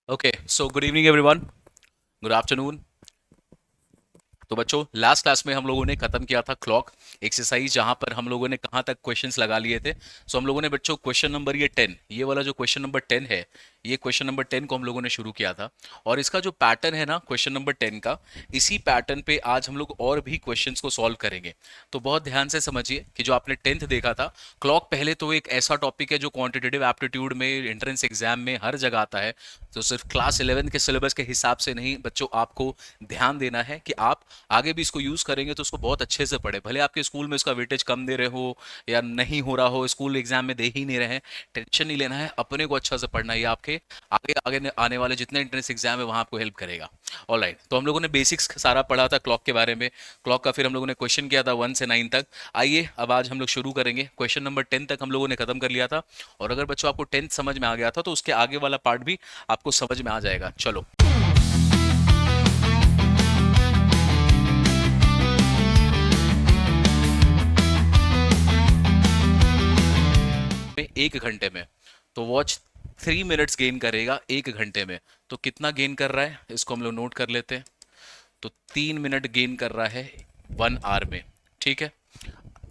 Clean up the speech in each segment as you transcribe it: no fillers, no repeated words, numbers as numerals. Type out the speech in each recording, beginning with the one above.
Okay so good evening everyone. Good afternoon. तो बच्चों last class में हम लोगों ने खत्म किया था क्लॉक एक्सरसाइज, जहां पर हम लोगों ने कहां तक क्वेश्चंस लगा लिए थे। सो हम लोगों ने बच्चों क्वेश्चन नंबर ये 10, ये वाला जो क्वेश्चन नंबर 10 है, ये क्वेश्चन नंबर 10 को हम लोगों ने शुरू किया था। और इसका जो पैटर्न है ना क्वेश्चन नंबर 10 का, इसी पैटर्न पे आज हम लोग और भी क्वेश्चंस को सॉल्व करेंगे। तो बहुत ध्यान से समझिए कि जो आपने 10th देखा था क्लॉक, पहले तो एक ऐसा टॉपिक है जो क्वांटिटेटिव एप्टीट्यूड में एंट्रेंस एग्जाम में हर जगह आता है। तो सिर्फ क्लास 11 के सिलेबस के हिसाब से नहीं बच्चों, आपको ध्यान देना है कि आप आगे भी इसको यूज करेंगे तो उसको बहुत अच्छे से पढ़े। भले आपके स्कूल में इसका वेटेज कम दे रहे हो या नहीं हो रहा हो, स्कूल एग्जाम में दे ही नहीं रहे हैं, टेंशन नहीं लेना है, अपने को अच्छा से पढ़ना है। ये आपके आगे आगे आने वाले जितने एंट्रेंस एग्जाम है वहां आपको हेल्प करेगा। ऑलराइट, तो हम लोगों ने बेसिक्स सारा पढ़ा था क्लॉक के बारे में। क्लॉक का फिर हम लोगों ने क्वेश्चन किया था 1 से 9 तक। आइए अब आज हम लोग शुरू करेंगे। क्वेश्चन नंबर 10 तक हम लोगों ने खत्म कर लिया था। और अगर बच्चों आपको 10th समझ में आ गया था तो उसके आगे वाला पार्ट भी आपको समझ में आ जाएगा। चलो एक घंटे में, तो वॉच 3 मिनट्स गेन करेगा एक घंटे में। तो कितना गेन कर रहा है इसको हम लोग नोट कर लेते हैं। तो 3 मिनट गेन कर रहा है 1 आवर में। ठीक है,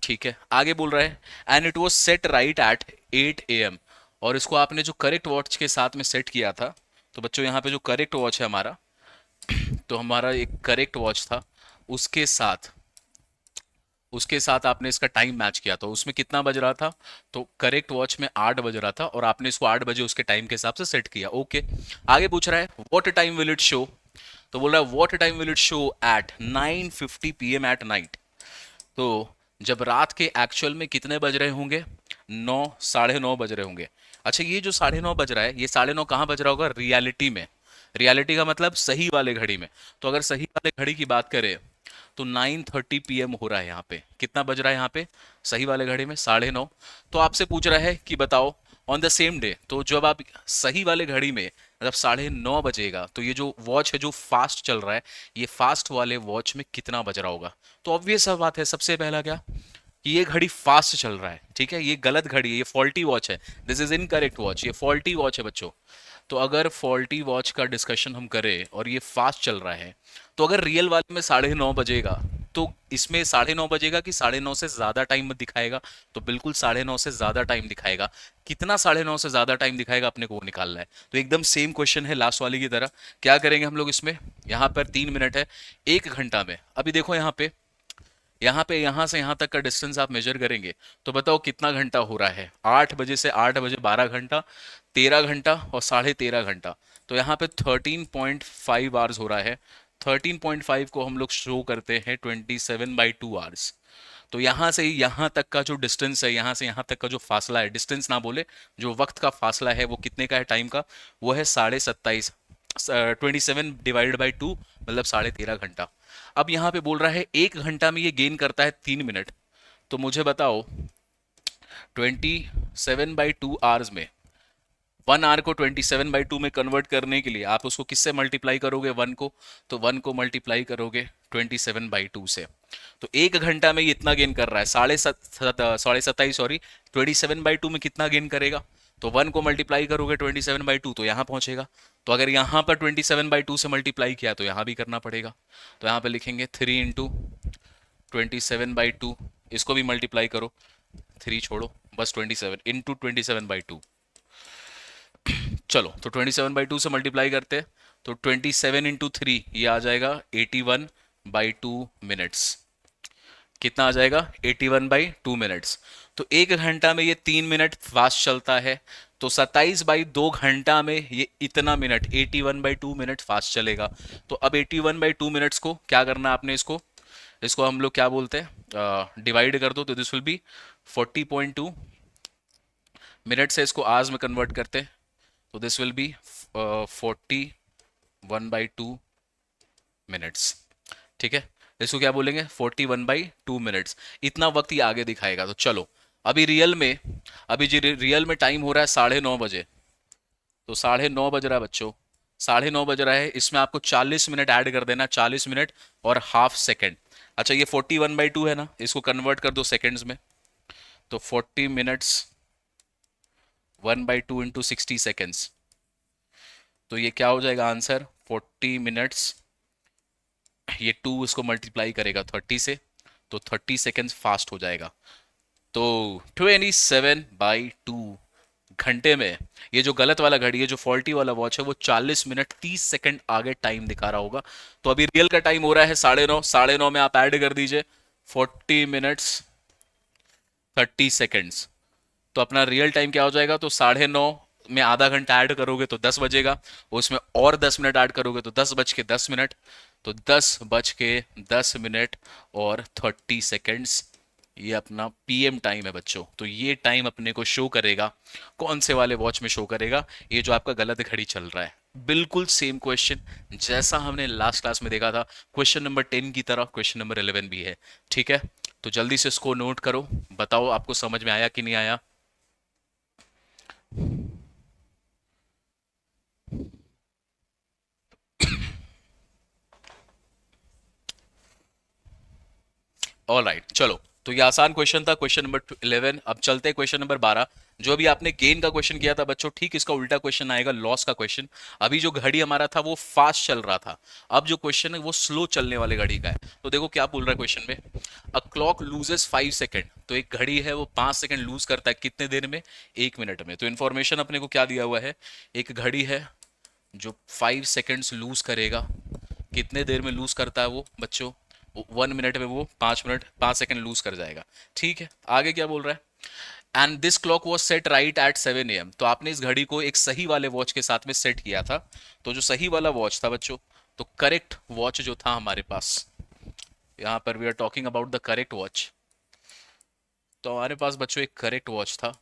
ठीक है, आगे बोल रहा है and it was set right at 8 AM। और इसको आपने जो करेक्ट वॉच के साथ में सेट किया था, तो बच्चों यहाँ पे जो करेक्ट वॉच है हमारा, तो हमारा एक करेक्ट वॉच था, उसके साथ उसके साथ आपने इसका टाइम मैच किया। तो उसमें कितना बज रहा था, तो करेक्ट वॉच में 8 बज रहा था और आपने इसको 8 बजे उसके टाइम के हिसाब से सेट किया। ओके, आगे पूछ रहा है what time will it show. तो बोल रहा है what time will it show at 9:50 PM at night. तो जब रात के एक्चुअल में कितने बज रहे होंगे, 9, 9:30 बज रहे होंगे। अच्छा, ये जो 9:30 बज रहा है, ये 9:30 कहाँ बज रहा होगा रियलिटी में। रियलिटी का मतलब सही वाले घड़ी में। तो अगर सही वाले घड़ी की बात करें तो 9:30 PM हो रहा है यहाँ पे। कितना बज रहा है यहाँ पे सही वाले घड़ी में, 9:30। तो आपसे पूछ रहा है कि बताओ ऑन द सेम डे, तो जब आप सही वाले घड़ी में जब 9:30 बजेगा तो ये जो वॉच है जो फास्ट चल रहा है, ये फास्ट वाले वॉच में कितना बज रहा होगा। तो ऑब्वियस सा बात है, सबसे पहला क्या कि ये घड़ी फास्ट चल रहा है। ठीक है, ये गलत घड़ी है, ये फॉल्टी वॉच है। दिस इज इनकरेक्ट वॉच, ये फॉल्टी वॉच है बच्चों। तो अगर फॉल्टी वॉच का डिस्कशन हम करें और ये फास्ट चल रहा है, तो अगर रियल वाले में 9:30 बजेगा तो इसमें 9:30 बजेगा कि 9:30 से ज्यादा टाइम दिखाएगा। तो बिल्कुल 9:30 से ज्यादा टाइम दिखाएगा। कितना 9:30 से ज्यादा टाइम दिखाएगा अपने को वो निकालना है। तो एकदम सेम क्वेश्चन है लास्ट वाली की तरह। क्या करेंगे हम लोग इसमें, यहाँ पर 3 मिनट है, एक घंटा में। अभी देखो यहाँ पे यहाँ से यहाँ तक का डिस्टेंस आप मेजर करेंगे तो बताओ कितना घंटा हो रहा है। 8 बजे से 8 बजे 12 घंटा, 13 घंटा और 13.5 घंटा। तो यहाँ पे 13.5 आवर्स हो रहा है। 13.5 को हम लोग शो करते हैं 27/2 आवर्स। तो यहाँ से यहाँ तक का जो डिस्टेंस है, यहाँ से यहाँ तक का जो फासला है, डिस्टेंस ना बोले, जो वक्त का फासला है वो कितने का है टाइम का, वो है 27.5। 27/2 मतलब 13.5 घंटा। अब यहाँ पे बोल रहा है एक घंटा में ये गेन करता है 3 मिनट। तो मुझे बताओ 27/2 आवर्स में 1 आवर को 27/2 में कन्वर्ट करने के लिए आप उसको किससे मल्टीप्लाई करोगे, 1 को। तो 1 को मल्टीप्लाई करोगे 27/2 से। तो एक घंटा में ये इतना गेन कर रहा है, 27.5 सॉरी, 27/2 में कितना गेन करेगा। तो 1 को मल्टीप्लाई करोगे 27/2 तो यहाँ पहुंचेगा। तो अगर यहाँ पर 27/2 से मल्टीप्लाई किया तो यहाँ भी करना पड़ेगा। तो यहाँ पे लिखेंगे 3 × 27/2, इसको भी मल्टीप्लाई करो, 3 छोड़ो, बस 27 × 27/2। चलो, तो 27/2 से मल्टीप्लाई करते हैं तो 27 × 3 ये आ जाएगा 81/2 मिनट्स। कितना आ जाएगा 81/2 मिनट्स। तो एक घंटा में ये 3 मिनट फास्ट चलता है। तो 27/2 घंटा में ये इतना मिनट 81/2 मिनट फास्ट चलेगा। तो अब 81/2 मिनट्स को क्या करना है आपने, इसको इसको हम लोग क्या बोलते हैं, डिवाइड कर दो। तो दिस विल बी 40.2 मिनट से इसको आवर्स में कन्वर्ट करते हैं। तो दिस विल बी 41/2 मिनट्स। ठीक है, इसको क्या बोलेंगे 41/2 मिनट्स। इतना वक्त ये आगे दिखाएगा। तो चलो, अभी रियल में अभी जी रियल में टाइम हो रहा है 9:30 बजे। तो 9:30 बज रहा है बच्चों, 9:30 बज रहा है, इसमें आपको 40 मिनट ऐड कर देना, 40 मिनट और हाफ सेकेंड। अच्छा, ये 41/2 है ना, इसको कन्वर्ट कर दो सेकेंड्स में। तो 40 मिनट्स 1/2 इंटू 60 सेकेंड्स। तो ये क्या हो जाएगा आंसर, 40 मिनट्स, ये 2 इसको मल्टीप्लाई करेगा 30 से, तो 30 सेकेंड्स फास्ट हो जाएगा। तो 27/2 घंटे में ये जो गलत वाला घड़ी है, जो फॉल्टी वाला वॉच है, वो 40 मिनट 30 सेकंड आगे टाइम दिखा रहा होगा। तो अभी रियल का टाइम हो रहा है 9:30, 9:30 में आप ऐड कर दीजिए 40 मिनट्स 30 सेकेंड्स। तो अपना रियल टाइम क्या हो जाएगा, तो 9:30 में आधा घंटा ऐड करोगे तो 10 बजेगा, उसमें और 10 मिनट ऐड करोगे तो 10 बज के 10 मिनट, तो 10 बज के 10 मिनट और 30 सेकेंड्स, ये अपना पीएम टाइम है बच्चों। तो ये टाइम अपने को शो करेगा, कौन से वाले वॉच में शो करेगा, ये जो आपका गलत घड़ी चल रहा है। बिल्कुल सेम क्वेश्चन जैसा हमने लास्ट क्लास में देखा था, क्वेश्चन नंबर 10 की तरह क्वेश्चन नंबर 11 भी है। ठीक है, तो जल्दी से इसको नोट करो, बताओ आपको समझ में आया कि नहीं आया। ऑल राइट, चलो। तो ये आसान क्वेश्चन था, क्वेश्चन नंबर 11। अब चलते हैं क्वेश्चन नंबर 12। जो अभी आपने गेन का क्वेश्चन किया था बच्चों, ठीक इसका उल्टा क्वेश्चन आएगा, लॉस का क्वेश्चन। अभी जो घड़ी हमारा था वो फास्ट चल रहा था, अब जो क्वेश्चन है वो स्लो चलने वाले घड़ी का है। तो देखो क्या बोल रहा है क्वेश्चन में, अ क्लॉक लूजेस 5 सेकेंड। तो एक घड़ी है वो 5 सेकेंड लूज करता है, कितने देर में, 1 मिनट में। तो इन्फॉर्मेशन अपने को क्या दिया हुआ है, एक घड़ी है जो 5 सेकेंड्स लूज करेगा, कितने देर में लूज करता है वो बच्चों, 1 मिनट में वो 5 मिनट 5 सेकेंड लूज कर जाएगा। ठीक है, आगे क्या बोल रहा है, and this clock was set right at 7 AM। तो आपने इस घड़ी को एक सही वाले वॉच के साथ में सेट किया था। तो जो सही वाला वॉच था बच्चों, तो करेक्ट वॉच जो था हमारे पास, यहाँ पर we are talking about the correct watch. तो हमारे पास बच्चों एक करेक्ट वॉच था,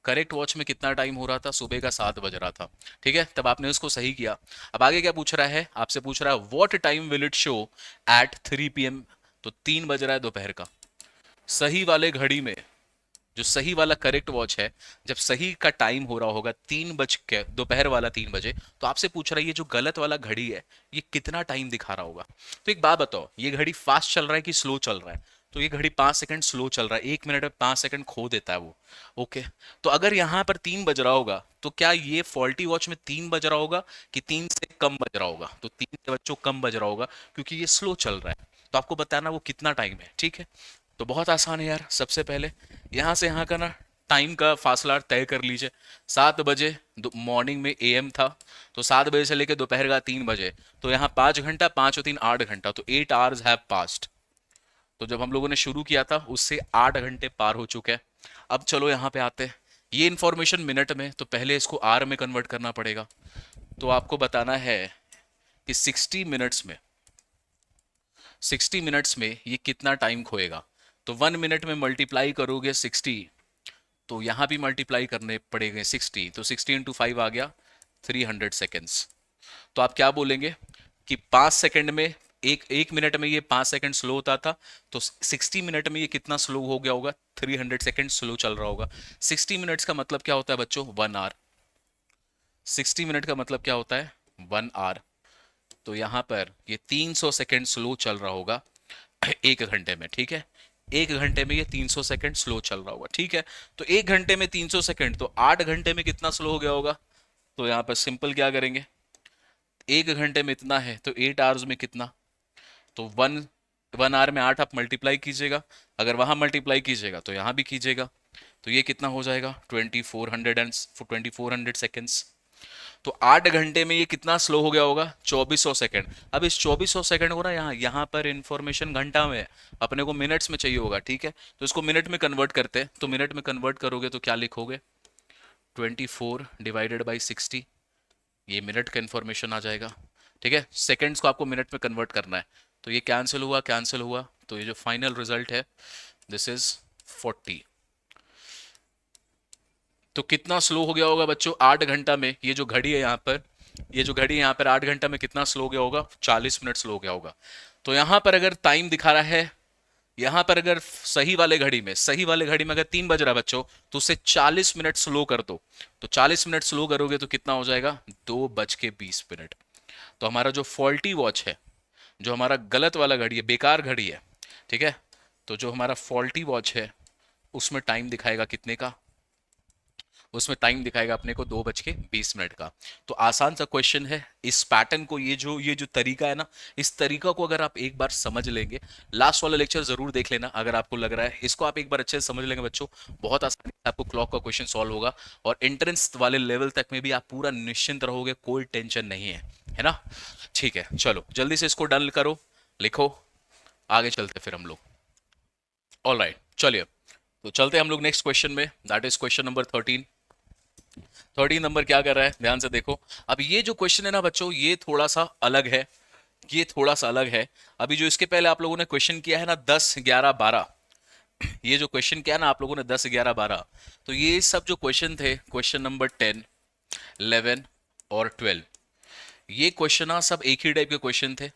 करेक्ट वॉच में कितना टाइम हो रहा था, सुबह का 7 बज रहा था। ठीक है, तब आपने उसको सही किया। अब आगे क्या पूछ रहा है, आपसे पूछ रहा है what time will it show at 3 PM। तो 3 बज रहा है दोपहर का। सही वाले घड़ी में, जो सही वाला करेक्ट वॉच है, जब सही का टाइम हो रहा होगा 3 बज के, दोपहर वाला 3 बजे, तो आपसे पूछ रहा है ये जो गलत वाला घड़ी है ये कितना टाइम दिखा रहा होगा। तो एक बात बताओ, ये घड़ी फास्ट चल रहा है कि स्लो चल रहा है। तो ये घड़ी 5 सेकंड स्लो चल रहा है, 1 मिनट में 5 सेकंड खो देता है वो। ओके, तो अगर यहाँ पर 3 बज रहा होगा, तो क्या ये फॉल्टी वॉच में 3 बज रहा होगा कि 3 से कम बज रहा होगा, तो 3 से बच्चों कम बज रहा होगा, क्योंकि ये स्लो चल रहा है। तो आपको बताना वो कितना टाइम है। ठीक है, तो बहुत आसान है यार। सबसे पहले यहाँ से यहाँ का ना टाइम का फासला तय कर लीजिए। 7 बजे मॉर्निंग में AM था, तो 7 बजे से लेकर दोपहर का 3 बजे, तो यहाँ 5 घंटा, 5 और 3 8 घंटा, तो 8 आवर्स हैव पास्ट। तो जब हम लोगों ने शुरू किया था उससे 8 घंटे पार हो चुके हैं। अब चलो यहाँ पे आते हैं, ये इंफॉर्मेशन मिनट में, तो पहले इसको आर में कन्वर्ट करना पड़ेगा। तो आपको बताना है कि 60 मिनट्स में ये कितना टाइम खोएगा। तो 1 मिनट में मल्टीप्लाई करोगे 60, तो यहाँ भी मल्टीप्लाई करने पड़ेंगे 60, तो 60 × 5 आ गया 300 सेकेंड्स। तो आप क्या बोलेंगे कि 5 सेकंड में, एक एक मिनट में ये 5 सेकंड स्लो होता था, तो 60 मिनट में ये कितना स्लो हो गया होगा, 300 सेकंड स्लो चल रहा होगा। 60 मिनट्स का मतलब क्या होता है बच्चों, 1 आवर। 60 मिनट का मतलब क्या होता है, 1 आवर। तो यहाँ पर ये 300 सेकंड स्लो चल रहा होगा 1 घंटे में। ठीक है, 1 घंटे में ये 300 सेकंड स्लो चल रहा होगा। ठीक है, तो 1 घंटे में 300 सेकंड, तो 8 घंटे में कितना स्लो हो गया होगा। तो यहाँ पर सिंपल क्या करेंगे, 1 घंटे में इतना है तो 8 आवर्स में कितना, तो 1 आवर में 8 आप मल्टीप्लाई कीजिएगा, अगर वहां मल्टीप्लाई कीजिएगा तो यहाँ भी कीजिएगा, तो ये कितना हो जाएगा 2400 सेकेंड्स। तो 8 घंटे में ये कितना स्लो हो गया होगा, 2400 सेकेंड। अब इस 2400 सेकेंड को ना, यहाँ यहाँ पर इंफॉर्मेशन घंटा में है, अपने को मिनट्स में चाहिए होगा। ठीक है, तो इसको मिनट में कन्वर्ट करते हैं। तो मिनट में कन्वर्ट करोगे तो क्या लिखोगे, 24 ÷ 60, ये मिनट का इंफॉर्मेशन आ जाएगा। ठीक है, सेकेंड्स को आपको मिनट में कन्वर्ट करना है। तो ये कैंसिल हुआ, कैंसिल हुआ, तो ये जो फाइनल रिजल्ट है दिस इज 40। तो कितना स्लो हो गया होगा बच्चों 8 घंटा में, ये जो घड़ी है यहाँ पर, ये जो घड़ी है यहाँ पर 8 घंटा में कितना स्लो हो गया होगा, 40 मिनट स्लो हो गया होगा। तो यहाँ पर अगर टाइम दिखा रहा है, यहाँ पर अगर सही वाले घड़ी में, सही वाले घड़ी में अगर 3 बज रहा है बच्चों, तो उसे 40 मिनट स्लो कर दो। तो 40 मिनट स्लो करोगे तो कितना हो जाएगा, 2 बज के 20 मिनट। तो हमारा जो फॉल्टी वॉच है, जो हमारा गलत वाला घड़ी है, बेकार घड़ी है, ठीक है, तो जो हमारा फॉल्टी वॉच है उसमें टाइम दिखाएगा कितने का, उसमें टाइम दिखाएगा अपने को 2:20 का। तो आसान सा क्वेश्चन है। इस पैटर्न को, ये जो तरीका है ना, इस तरीका को अगर आप एक बार समझ लेंगे, लास्ट वाला लेक्चर जरूर देख लेना अगर आपको लग रहा है इसको आप एक बार अच्छे से समझ लेंगे बच्चों, बहुत आसानी से आपको क्लॉक का क्वेश्चन सॉल्व होगा। और एंट्रेंस वाले लेवल तक में भी आप पूरा निश्चिंत रहोगे, कोई टेंशन नहीं है ना। ठीक है, चलो जल्दी से इसको डन करो, लिखो, आगे चलते फिर हम लोग। ऑल राइट, चलिए तो चलते हम लोग नेक्स्ट क्वेश्चन में, that is question number 13। 13 number क्या कर रहा है, ध्यान से देखो। अब ये जो क्वेश्चन है ना बच्चों, ये थोड़ा सा अलग है, ये थोड़ा सा अलग है। अभी जो इसके पहले आप लोगों ने क्वेश्चन किया है ना 10, 11, 12, ये जो क्वेश्चन किया ना आप लोगों ने 10, 11, 12, तो ये सब जो क्वेश्चन थे, क्वेश्चन नंबर 10, 11 और 12, ये क्वेश्चन ना सब एक ही टाइप के क्वेश्चन थे।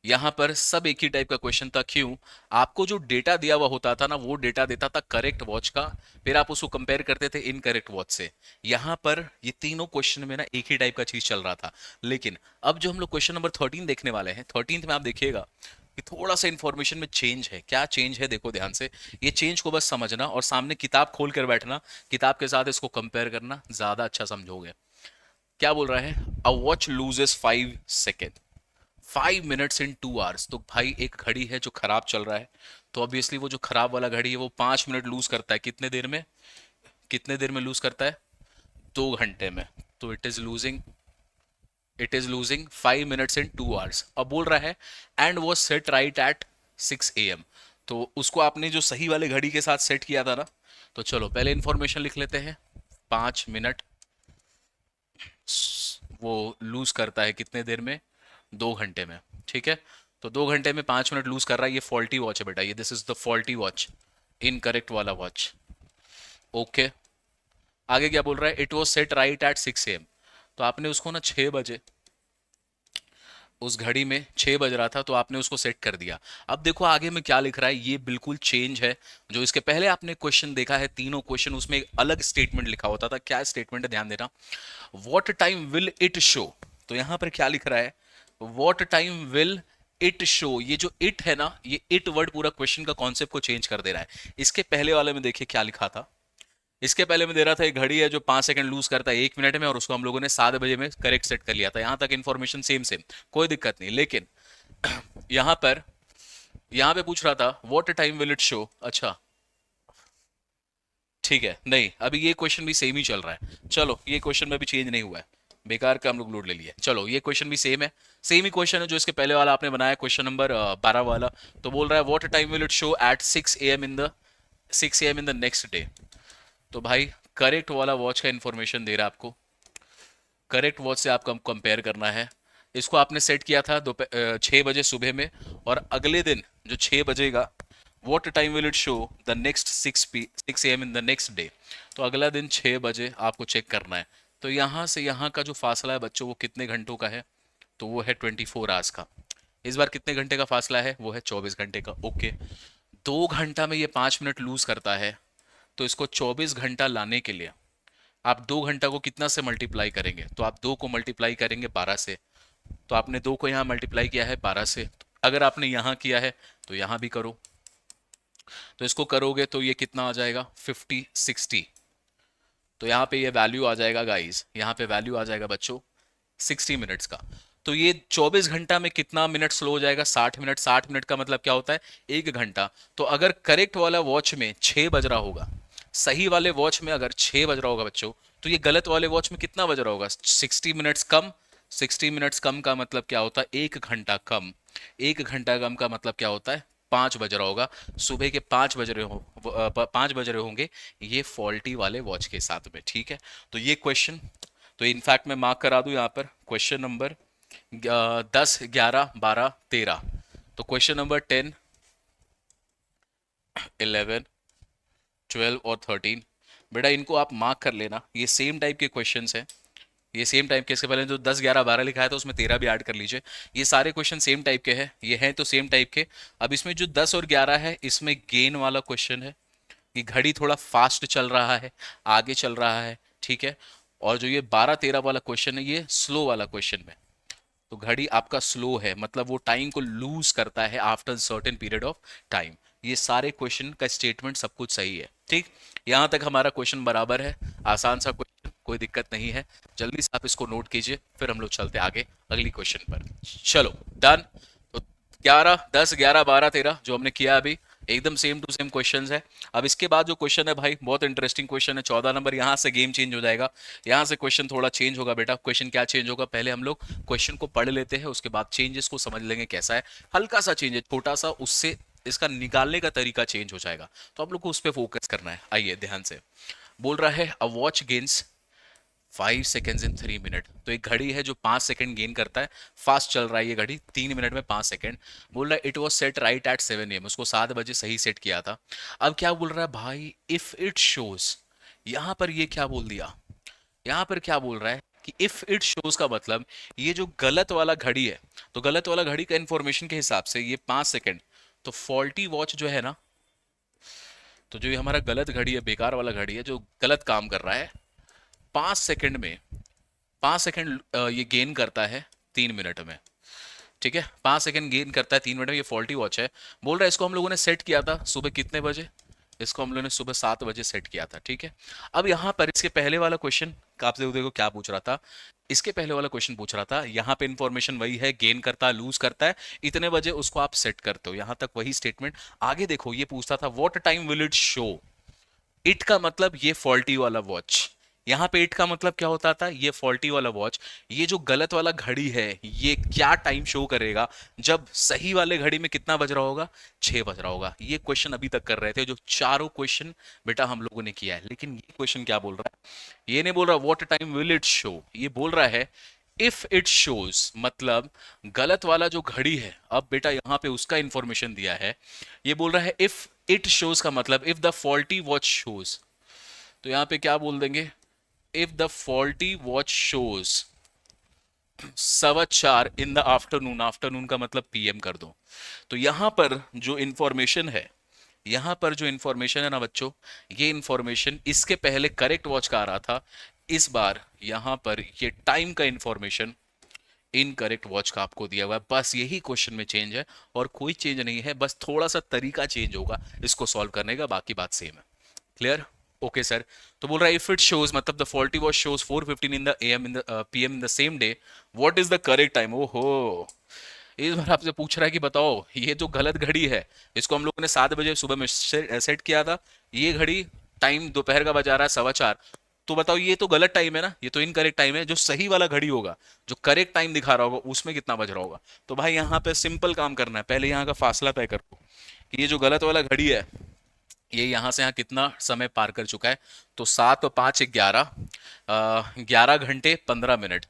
यहां पर सब एक ही टाइप का क्वेश्चन था। क्यों? आपको जो डेटा दिया हुआ होता था ना, वो डेटा देता था करेक्ट वॉच का, फिर आप उसको कंपेयर करते थे इनकरेक्ट वॉच से। यहां पर ये तीनों क्वेश्चन में ना एक ही टाइप का चीज चल रहा था। लेकिन अब जो हम लोग क्वेश्चन नंबर 13 देखने वाले हैं, 13 में आप देखिएगा कि थोड़ा सा इंफॉर्मेशन में चेंज है। क्या चेंज है देखो ध्यान से, ये चेंज को बस समझना और सामने किताब खोल कर बैठना, किताब के साथ इसको कंपेयर करना, ज्यादा अच्छा समझोगे। क्या बोल रहा है? A watch loses 5 second, 5 minutes in 2 hours. तो भाई एक घड़ी है जो खराब चल रहा है, तो ऑब्वियसली वो जो खराब वाला घड़ी है वो 5 मिनट लूज करता है। कितने देर में? कितने देर में लूज करता है? 2 घंटे में। तो it is losing 5 minutes in 2 hours. अब बोल रहा है and was set right at 6 AM। तो उसको आपने जो सही वाले घड़ी के साथ सेट किया था ना, तो चलो पहले इंफॉर्मेशन लिख लेते हैं। 5 मिनट वो लूज करता है कितने देर में? 2 घंटे में। ठीक है, तो 2 घंटे में 5 मिनट लूज कर रहा है। ये फॉल्टी वॉच है बेटा, ये this is the faulty watch, incorrect वाला वॉच। ओके, आगे क्या बोल रहा है? It was set right at 6 AM। तो आपने उसको ना 6 बजे, उस घड़ी में 6 बज रहा था तो आपने उसको सेट कर दिया। अब देखो आगे में क्या लिख रहा है, ये बिल्कुल चेंज है। जो इसके पहले आपने क्वेश्चन देखा है, तीनों क्वेश्चन, उसमें एक अलग स्टेटमेंट लिखा होता था। क्या स्टेटमेंट है, ध्यान देना। What time will it show, तो यहां पर क्या लिख रहा है? What time will it show. ये जो इट है ना, ये इट वर्ड पूरा क्वेश्चन का कॉन्सेप्ट को चेंज कर दे रहा है। इसके पहले वाले में देखिए क्या लिखा था। इसके पहले में दे रहा था एक घड़ी है जो 5 सेकंड लूज करता है 1 मिनट में, और उसको हम लोगों ने 7 बजे में करेक्ट सेट कर लिया था। यहां तक इन्फॉर्मेशन सेम सेम, कोई दिक्कत नहीं। लेकिन यहां पर, यहां पे पूछ रहा था what time will it show. अच्छा ठीक है, नहीं अभी ये क्वेश्चन भी सेम ही चल रहा है। चलो ये क्वेश्चन में भी चेंज नहीं हुआ है, बेकार का हम लोग लोड ले लिए। चलो ये क्वेश्चन भी सेम है, सेम ही क्वेश्चन है जो इसके पहले वाला आपने बनाया, क्वेश्चन नंबर 12 वाला। तो बोल रहा है what time will it show at 6 AM in the next day. तो भाई करेक्ट वाला वॉच का इंफॉर्मेशन दे रहा है आपको, करेक्ट वॉच से आपको कंपेयर करना है। इसको आपने सेट किया था 6 बजे सुबह में, और अगले दिन जो 6 बजेगा, what time will it show the next 6 AM in the next day. तो अगला दिन 6 बजे आपको चेक करना है। तो यहाँ से यहाँ का जो फासला है बच्चों, वो कितने घंटों का है? तो वो है 24 आवर्स का। इस बार कितने घंटे का फासला है? वो है 24 घंटे का। ओके, 2 घंटा में ये 5 मिनट लूज करता है, तो इसको 24 घंटा लाने के लिए आप 2 घंटा को कितना से मल्टीप्लाई करेंगे? तो आप 2 को मल्टीप्लाई करेंगे 12 से। तो आपने 2 को यहाँ मल्टीप्लाई किया है 12 से, अगर आपने यहाँ किया है तो यहाँ भी करो। तो इसको करोगे तो ये कितना आ जाएगा? 50, 60। तो यहाँ पे ये वैल्यू आ जाएगा गाइस, यहाँ पे वैल्यू आ जाएगा बच्चों 60 मिनट्स का। तो ये 24 घंटा में कितना मिनट स्लो हो जाएगा? 60 मिनट। 60 मिनट का मतलब क्या होता है? 1 घंटा। तो अगर करेक्ट वाला वॉच में 6 बज रहा होगा, सही वाले वॉच में अगर 6 बज रहा होगा बच्चों, तो ये गलत वाले वॉच में कितना बज रहा होगा? 60 मिनट्स कम। 60 मिनट्स कम का मतलब क्या होता है? 1 घंटा कम। 1 घंटा कम का मतलब क्या होता है? 5 बज रहा होगा। सुबह के 5 बज रहे हो, 5 बज रहे होंगे ये फॉल्टी वाले वॉच के साथ में। ठीक है, तो ये क्वेश्चन, तो इनफैक्ट मैं मार्क करा दूं यहाँ पर क्वेश्चन नंबर 10, 11, 12, 13। तो क्वेश्चन नंबर 10, 11, 12 और 13, बेटा इनको आप मार्क कर लेना। ये सेम टाइप के क्वेश्चंस हैं, ये सेम टाइप के। इसके पहले जो 10, 11, 12 लिखा है तो उसमें 13 भी ऐड कर लीजिए। ये सारे क्वेश्चन सेम टाइप के हैं, ये हैं तो सेम टाइप के। अब इसमें जो 10 और 11 है, इसमें गेन वाला क्वेश्चन है। ये घड़ी थोड़ा फास्ट चल रहा है, आगे चल रहा है। ठीक है, और जो ये 12, 13 वाला क्वेश्चन है, ये स्लो वाला क्वेश्चन है। तो घड़ी आपका स्लो है, मतलब वो टाइम को लूज करता है after certain period of time. ये सारे क्वेश्चन का स्टेटमेंट सब कुछ सही है। ठीक, यहां तक हमारा क्वेश्चन बराबर है, आसान सा क्वेश्चन, कोई दिक्कत नहीं है। जल्दी से आप इसको नोट कीजिए, फिर हम लोग चलते आगे अगली क्वेश्चन पर। चलो डन। तो 11 10 11 12 13 जो हमने किया अभी, एकदम सेम टू सेम क्वेश्चंस है। अब इसके बाद जो क्वेश्चन है भाई, बहुत इंटरेस्टिंग क्वेश्चन है, 14 नंबर। यहाँ से गेम चेंज हो जाएगा, यहाँ से क्वेश्चन थोड़ा चेंज होगा बेटा। क्वेश्चन क्या चेंज होगा, पहले हम लोग क्वेश्चन को पढ़ लेते हैं, उसके बाद चेंजेस को समझ लेंगे कैसा है। हल्का सा चेंज है, छोटा सा, उससे इसका निकालने का तरीका चेंज हो जाएगा, तो आप लोग को उस पर फोकस करना है। आइए ध्यान से। बोल रहा है a watch gains 5 seconds in 3 minute. तो एक घड़ी है जो 5 सेकेंड गेन करता है, फास्ट चल रहा है ये घड़ी, 3 मिनट में 5 सेकेंड। बोल रहा है it was set right at 7 AM, उसको 7 बजे सही सेट किया था। अब क्या बोल रहा है भाई, इफ इट शोज, यहां पर ये क्या बोल दिया, यहां पर क्या बोल रहा है कि इफ इट शोज का मतलब ये जो गलत वाला घड़ी है, तो गलत वाला घड़ी का इंफॉर्मेशन के हिसाब से ये 5 सेकेंड, तो फॉल्टी वॉच जो है ना, तो जो ये हमारा गलत घड़ी है, बेकार वाला घड़ी है जो गलत काम कर रहा है, 5 सेकेंड में 5 सेकेंड ये गेन करता है 3 मिनट में। ठीक है, 5 सेकेंड गेन करता है 3 मिनट में, ये फॉल्टी वॉच है। बोल रहा है इसको हम लोगों ने सेट किया था सुबह कितने बजे, इसको हम लोगों ने सुबह 7 बजे सेट किया था। ठीक है, अब यहाँ पर इसके पहले वाला क्वेश्चन का आपसे देखो क्या पूछ रहा था, इसके पहले वाला क्वेश्चन पूछ रहा था, यहाँ पे इंफॉर्मेशन वही है, गेन करता है लूज करता है, इतने बजे उसको आप सेट करते हो, यहाँ तक वही स्टेटमेंट। आगे देखो ये पूछता था what time will it show, it का मतलब ये फॉल्टी वाला वॉच, यहां पे इट का मतलब क्या होता था, ये फॉल्टी वाला वॉच, ये जो गलत वाला घड़ी है ये क्या टाइम शो करेगा जब सही वाले घड़ी में कितना बज रहा होगा, 6 बज रहा होगा। ये क्वेश्चन अभी तक कर रहे थे, जो चारों क्वेश्चन बेटा हम लोगों ने किया है। लेकिन ये क्वेश्चन क्या बोल रहा है, ये नहीं बोल रहा what time will it show, ये बोल रहा है इफ इट शोज, मतलब गलत वाला जो घड़ी है, अब बेटा यहां पे उसका इंफॉर्मेशन दिया है, ये बोल रहा है इफ इट शोज का मतलब if the faulty watch shows, तो यहां पे क्या बोल देंगे, if the faulty watch shows 4:15 in the afternoon, afternoon का मतलब पीएम कर दो। तो यहां पर जो इंफॉर्मेशन है, यहां पर जो इंफॉर्मेशन है ना बच्चों, ये इंफॉर्मेशन इसके पहले करेक्ट वॉच का आ रहा था, इस बार यहां पर ये टाइम का इंफॉर्मेशन इनकरेक्ट वॉच का आपको दिया हुआ है। बस यही क्वेश्चन में चेंज है और कोई चेंज नहीं है, बस थोड़ा सा तरीका चेंज होगा इसको सॉल्व करने का, बाकी बात सेम है। Clear, okay sir. तो बोल रहा है इफ इट शोज, मतलब the faulty watch shows 4:15 in the am in the PM in the same day, what is the correct time. ओहो, इस बार आपसे पूछ रहा है कि बताओ ये जो गलत घड़ी है, इसको हम लोगों ने 7 बजे सुबह में सेट किया था, ये घड़ी टाइम दोपहर का बजा रहा है 4:15, तो बताओ ये तो गलत टाइम है ना, ये तो इनकरेक्ट टाइम है। जो सही वाला घड़ी होगा, जो करेक्ट टाइम दिखा रहा होगा, उसमें कितना बज रहा होगा। तो भाई यहाँ पे सिंपल काम करना है, पहले यहाँ का फासला तय करो कि ये जो गलत वाला घड़ी है, ये यहाँ से यहाँ कितना समय पार कर चुका है। तो 7 और 5 11, 11 घंटे 15 मिनट,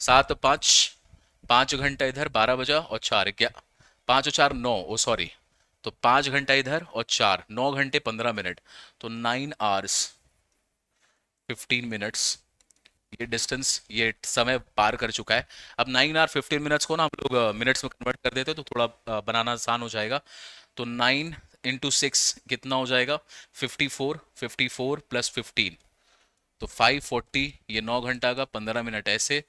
7 और 5 5 घंटा इधर, 12 बजा, और 4 क्या, 5 और 4 9, ओ सॉरी, तो 5 घंटा इधर और 4, 9 घंटे 15 मिनट, तो 9 hours 15 minutes, ये डिस्टेंस, ये समय पार कर चुका है। अब 9 hour 15 minutes को ना हम लोग मिनट्स में कन्वर्ट कर देते तो थोड़ा बनाना आसान हो जाएगा। तो 9 × 6 कितना हो जाएगा, 54, 54 + 15, तो 540, ये 9 घंटा का 15 मिनट ऐसे।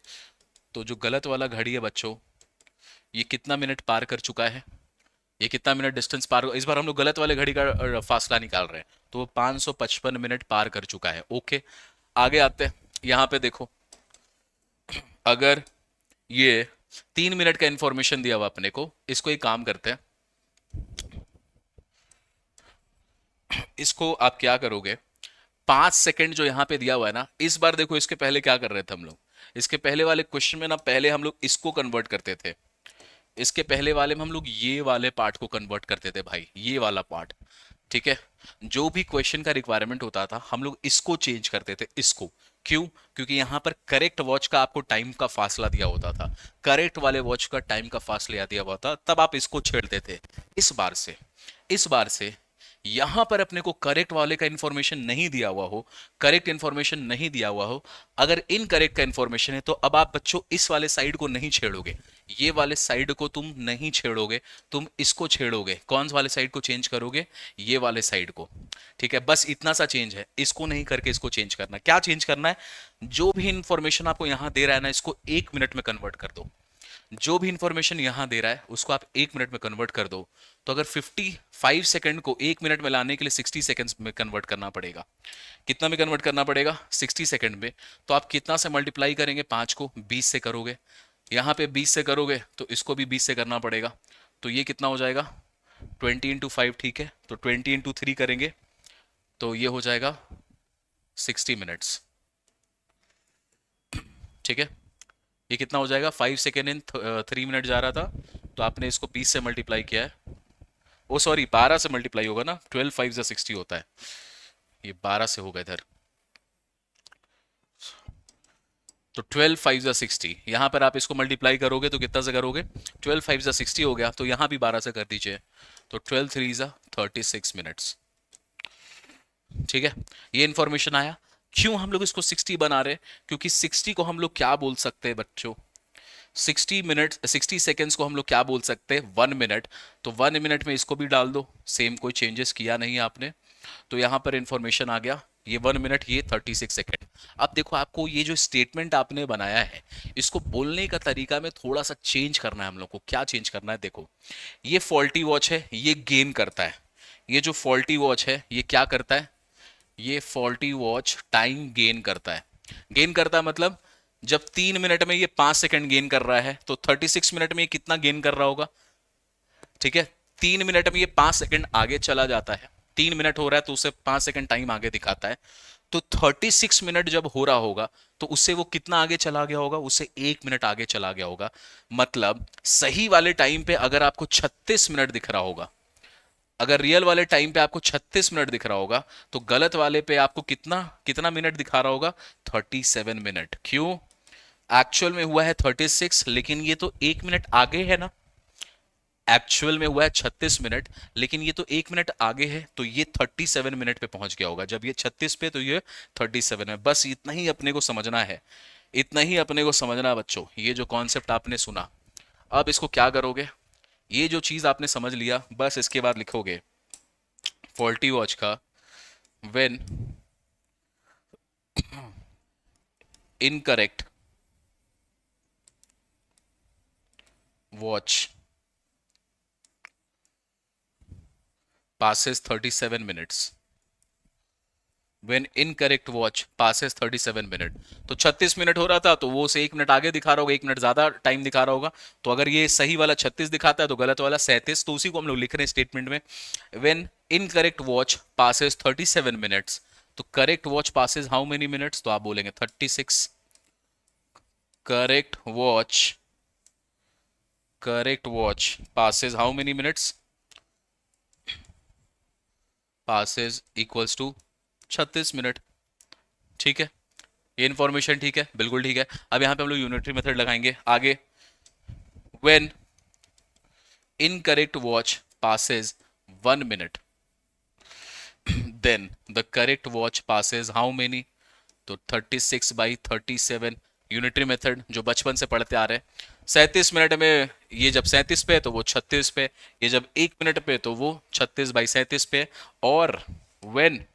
तो जो गलत वाला घड़ी है बच्चों, ये कितना मिनट पार कर चुका है, ये कितना मिनट डिस्टेंस पार, इस बार हम लोग गलत वाले घड़ी का फासला निकाल रहे हैं, तो वो 555 मिनट पार कर चुका है। ओके, आगे आते हैं। यहाँ पे देखो, अगर ये 3 मिनट का इंफॉर्मेशन दिया हुआ अपने को, इसको एक काम करते हैं, इसको आप क्या करोगे, 5 सेकंड जो यहाँ पे दिया हुआ है ना, इस बार देखो इसके पहले क्या कर रहे थे हम लोग, इसके पहले वाले क्वेश्चन में ना, पहले हम लोग इसको कन्वर्ट करते थे, इसके पहले वाले में हम लोग ये वाले पार्ट को कन्वर्ट करते थे भाई, ये वाला पार्ट। ठीक है, जो भी क्वेश्चन का रिक्वायरमेंट होता था हम लोग इसको चेंज करते थे, इसको। क्यों, क्योंकि यहां पर करेक्ट वॉच का आपको टाइम का फासला दिया होता था, करेक्ट वाले वॉच का टाइम का फासला दिया हुआ था, तब आप इसको छेड़ते थे। इस बार से यहां पर अपने को करेक्ट वाले का इंफॉर्मेशन नहीं दिया हुआ हो, करेक्ट इंफॉर्मेशन नहीं दिया हुआ हो, अगर इनकरेक्ट का इंफॉर्मेशन है, तो अब आप बच्चों इस वाले साइड को नहीं छेड़ोगे, ये वाले साइड को तुम नहीं छेड़ोगे, तुम इसको छेड़ोगे। कौन वाले साइड को चेंज करोगे, ये वाले साइड को। ठीक है, बस इतना सा चेंज है, इसको नहीं करके इसको चेंज करना। क्या चेंज करना है, जो भी इंफॉर्मेशन आपको यहां दे रहा है ना, इसको 1 मिनट में कन्वर्ट कर दो। जो भी इंफॉर्मेशन यहां दे रहा है उसको आप 1 मिनट में कन्वर्ट कर दो, तो अगर 55 सेकंड को 1 मिनट में लाने के लिए 60 सेकंड्स में कन्वर्ट करना पड़ेगा। कितना में कन्वर्ट करना पड़ेगा? 60 सेकंड में। तो आप कितना से मल्टीप्लाई करेंगे? 5 को 20 से करोगे, यहाँ पे 20 से करोगे तो इसको भी 20 से करना पड़ेगा। तो ये कितना हो जाएगा? 20 × 5, ठीक है। तो 20 × 3 करेंगे तो ये हो जाएगा 60 मिनट्स, ठीक है। ये कितना हो जाएगा? 5 सेकेंड इन 3 मिनट जा रहा था, तो आपने इसको 20 से मल्टीप्लाई किया है। ओ सॉरी, 12 से मल्टीप्लाई होगा ना, 12 × 5 = 60 होता है। ये 12 से होगा इधर, तो 12 × 5 = 60। यहां पर आप इसको मल्टीप्लाई करोगे तो कितना से करोगे? 12 × 5 = 60 हो गया, तो यहां भी 12 से कर दीजिए, तो 12 × 3 = 36 मिनट्स, ठीक है। ये इंफॉर्मेशन आया। क्यों हम लोग इसको 60 बना रहे? क्योंकि 60 को हम लोग क्या बोल सकते हैं बच्चों? 60 सेकेंड्स को हम लोग क्या बोल सकते हैं? 1 मिनट। तो 1 मिनट में इसको भी डाल दो, सेम, कोई चेंजेस किया नहीं आपने, तो यहां पर इंफॉर्मेशन आ गया। ये 1 मिनट, ये 36 सेकेंड। अब देखो, आपको ये जो स्टेटमेंट आपने बनाया है, इसको बोलने का तरीका में थोड़ा सा चेंज करना है हम लोग को। क्या चेंज करना है? देखो, ये फॉल्टी वॉच है, ये गेन करता है। ये जो फॉल्टी वॉच है ये क्या करता है? ये फॉल्टी वॉच टाइम गेन करता है। गेन करता है मतलब, जब 3 मिनट में ये 5 सेकंड गेन कर रहा है, तो 36 मिनट में ये कितना गेन कर रहा होगा? ठीक है, 3 मिनट में ये 5 सेकंड आगे चला जाता है। 3 मिनट हो रहा है तो उसे 5 सेकंड टाइम आगे दिखाता है। तो 36 मिनट जब हो रहा होगा तो उससे वो कितना आगे चला गया होगा? उससे 1 मिनट आगे चला गया होगा। मतलब सही वाले टाइम पे अगर आपको 36 मिनट दिख रहा होगा, अगर रियल वाले टाइम पे आपको 36 मिनट दिख रहा होगा, तो गलत वाले पे आपको कितना कितना मिनट दिखा रहा होगा? 37 मिनट। क्यों? एक्चुअल में हुआ है 36, लेकिन ये तो 1 मिनट आगे है ना। एक्चुअल में हुआ है 36 मिनट, लेकिन ये तो 1 मिनट आगे है, तो ये 37 मिनट पे पहुंच गया होगा। जब ये 36 पे, तो ये 37 है। बस इतना ही अपने को समझना है, इतना ही अपने को समझना है बच्चों। ये जो कॉन्सेप्ट आपने सुना, अब इसको क्या करोगे? ये जो चीज आपने समझ लिया, बस इसके बाद लिखोगे फॉल्टी वॉच का when incorrect watch passes 37 minutes, when incorrect watch passes 37 minute. तो 36 मिनट हो रहा था, तो वो उसे 1 मिनट आगे दिखा रहा होगा, 1 मिनट ज्यादा टाइम दिखा रहा होगा। तो अगर ये सही वाला 36 दिखाता है तो गलत वाला 37, तो उसी को हम लोग लिख रहे हैं स्टेटमेंट में। when incorrect watch passes 37 minutes, तो correct watch passes how many minutes? तो आप बोलेंगे 36। Correct watch passes how many minutes? passes equals to 36 minute, ठीक है। ये इंफॉर्मेशन ठीक है, बिल्कुल ठीक है। अब यहां पे हम लोग यूनिटरी मेथड लगाएंगे आगे। When incorrect watch passes 1 minute, then the correct watch passes how many? तो 36/37। यूनिटरी मेथड जो बचपन से पढ़ते आ रहे हैं। 37 मिनट में ये जब 37 पे तो वो 36 पे, ये जब 1 मिनट पे तो वो 36/37 पे। और व्हेन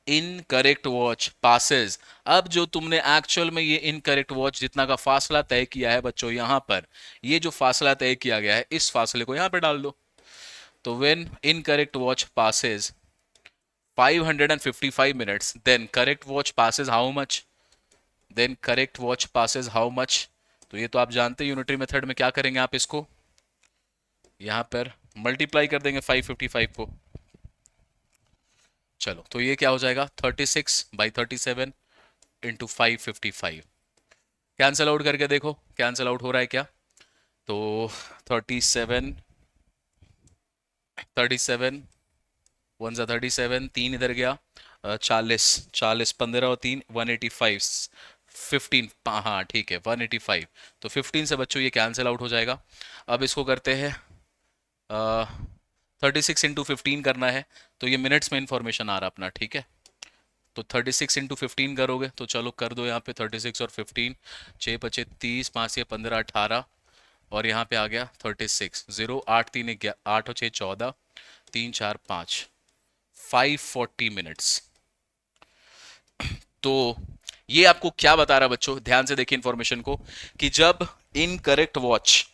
इनकरेक्ट वॉच पासेस, अब जो तुमने एक्चुअल में ये इनकरेक्ट वॉच जितना का फासला तय किया है बच्चों, यहां पर ये जो फासला तय किया गया है, इस फासले को यहां पे डाल दो। तो when incorrect watch passes 555 minutes, then correct watch passes how much? Then correct watch passes how much? तो ये तो आप जानते हैं यूनिटरी मेथड में क्या करेंगे आप इसको यहां पर मल्टीप्लाई कर देंगे 555 को। चलो, तो ये क्या हो जाएगा? 36/37 इंटू 555। कैंसल आउट करके देखो, कैंसल आउट हो रहा है क्या? तो 37 वन ज़ा 37, 3 इधर गया, 40 15 और 3 185, 15, हाँ ठीक है 185। तो 15 से बच्चों ये कैंसिल आउट हो जाएगा। अब इसको करते हैं 36 × 15 करना है, तो ये मिनट्स में इंफॉर्मेशन आ रहा अपना, ठीक है। तो 36 × 15 करोगे तो चलो कर दो यहाँ पे 36 और 15, 6 × 5 = 30, 5 × 15 = 18, और यहाँ पे आ गया 36, 0 8 3 8 और 6 14, 3 4 5, 540 मिनट्स। तो ये आपको क्या बता रहा है बच्चों? ध्यान से देखिए इंफॉर्मेशन को, कि जब इनकरेक्ट वॉच,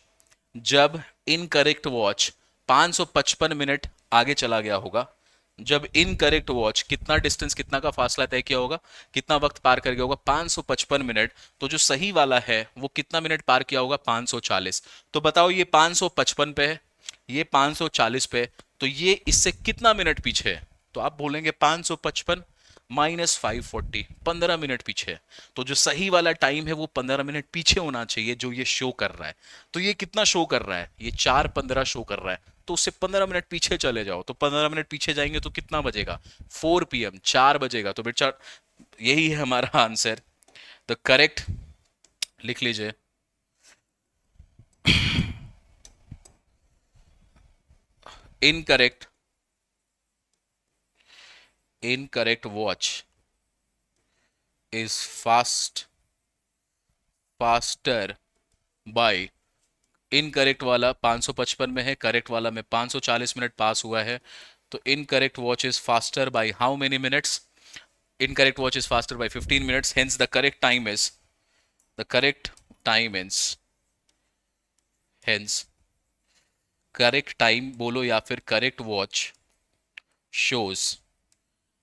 जब इनकरेक्ट वॉच 555 मिनट आगे चला गया होगा, जब इनकरेक्ट वॉच कितना डिस्टेंस, कितना का फासला तय किया होगा, कितना वक्त पार कर गया होगा, 555 मिनट, तो जो सही वाला है वो कितना मिनट पार किया होगा, 540। तो बताओ ये 555 पे है, ये 540 पे है, तो ये इससे कितना मिनट पीछे है? तो आप बोलेंगे 555 माइनस 540, 15 मिनट पीछे है। तो जो सही वाला टाइम है वो 15 मिनट पीछे होना चाहिए जो ये शो कर रहा है। तो ये कितना शो कर रहा है, ये 4:15 शो कर रहा है, तो उससे 15 मिनट पीछे चले जाओ, तो 15 मिनट पीछे जाएंगे तो कितना बजेगा, 4 PM, 4 बजेगा। तो बेटा यही है हमारा आंसर। द करेक्ट, लिख लीजिए, incorrect, incorrect watch is faster by, incorrect वाला 555 में है, करेक्ट वाला में 540 मिनट पास हुआ है, तो incorrect watch is faster by how many minutes, incorrect watch is faster by 15 minutes, hence the correct time is, the correct time is, hence correct time बोलो या फिर correct watch shows,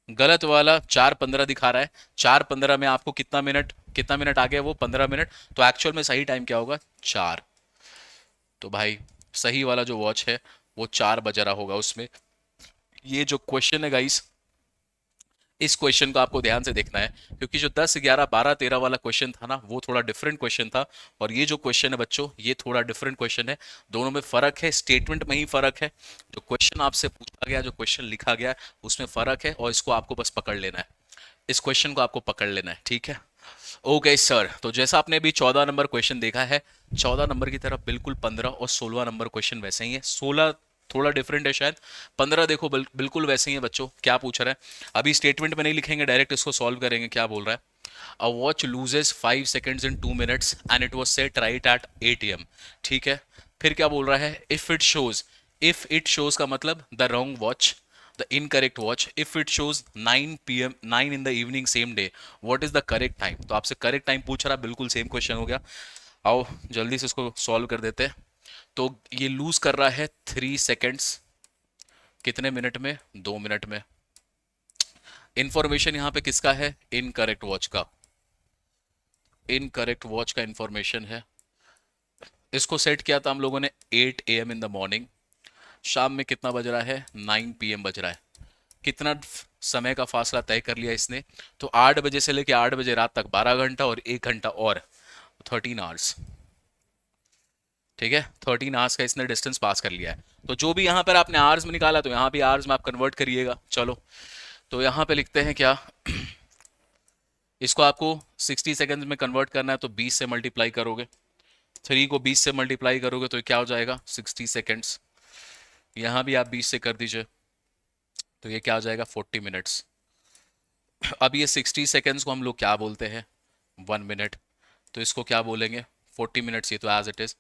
गलत वाला 4:15 दिखा रहा है, 4:15 में आपको कितना मिनट आ गया, वो 15 मिनट, तो एक्चुअल में सही टाइम क्या होगा, 4। तो भाई सही वाला जो वॉच है वो 4 बज रहा होगा उसमें। ये जो क्वेश्चन है गाइस, इस क्वेश्चन को आपको ध्यान से देखना है, क्योंकि जो 10, 11, 12, 13 वाला क्वेश्चन था ना वो थोड़ा डिफरेंट क्वेश्चन था, और ये जो क्वेश्चन है बच्चों ये थोड़ा डिफरेंट क्वेश्चन है। दोनों में फर्क है, स्टेटमेंट में ही फर्क है, जो क्वेश्चन आपसे पूछा गया, जो क्वेश्चन लिखा गया उसमें फर्क है, और इसको आपको बस पकड़ लेना है, इस क्वेश्चन को आपको पकड़ लेना है, ठीक है। ओके सर, तो जैसा आपने अभी 14 नंबर क्वेश्चन देखा है, 14 नंबर की तरफ बिल्कुल 15 और 16 नंबर क्वेश्चन वैसे ही है, 16 थोड़ा डिफरेंट है शायद, 15 देखो बिल्कुल वैसे ही है बच्चों। क्या पूछ रहा है, अभी स्टेटमेंट में नहीं लिखेंगे, डायरेक्ट इसको सॉल्व करेंगे। क्या बोल रहा है, a watch loses 5 seconds in 2 minutes and it was set right at 8 AM, ठीक है। फिर क्या बोल रहा है, इफ इट शोज का मतलब the wrong watch, the incorrect watch, if it shows 9 PM, 9 in the evening same day, what is the correct time? तो आपसे करेक्ट टाइम पूछ रहा, बिल्कुल सेम क्वेश्चन हो गया। आओ जल्दी से इसको सॉल्व कर देते हैं। तो ये लूज कर रहा है 3 सेकेंड्स, कितने मिनट में, 2 मिनट में। इंफॉर्मेशन यहां पे किसका है, इनकरेक्ट वॉच का, इनकरेक्ट वॉच का इंफॉर्मेशन है। इसको सेट किया था हम लोगों ने 8 AM इन द मॉर्निंग, शाम में कितना बज रहा है, 9 PM बज रहा है। कितना समय का फासला तय कर लिया इसने, तो 8 बजे से लेके 8 बजे रात तक 12 घंटा और 1 घंटा और 13 आवर्स, ठीक है। 13 आवर्स का इसने डिस्टेंस पास कर लिया है। तो जो भी यहाँ पर आपने आवर्स में निकाला, तो यहाँ भी आवर्स में आप कन्वर्ट करिएगा। चलो तो यहाँ पे लिखते हैं क्या, इसको आपको 60 सेकंड्स में कन्वर्ट करना है, तो 20 से मल्टीप्लाई करोगे, 3 को 20 से मल्टीप्लाई करोगे तो क्या हो जाएगा, 60 सेकेंड्स। यहाँ भी आप 20 से कर दीजिए, तो ये क्या हो जाएगा, 40 मिनट्स। अब ये 60 सेकेंड्स को हम लोग क्या बोलते हैं, 1 मिनट, तो इसको क्या बोलेंगे, 40 मिनट्स, ये तो एज इट इज।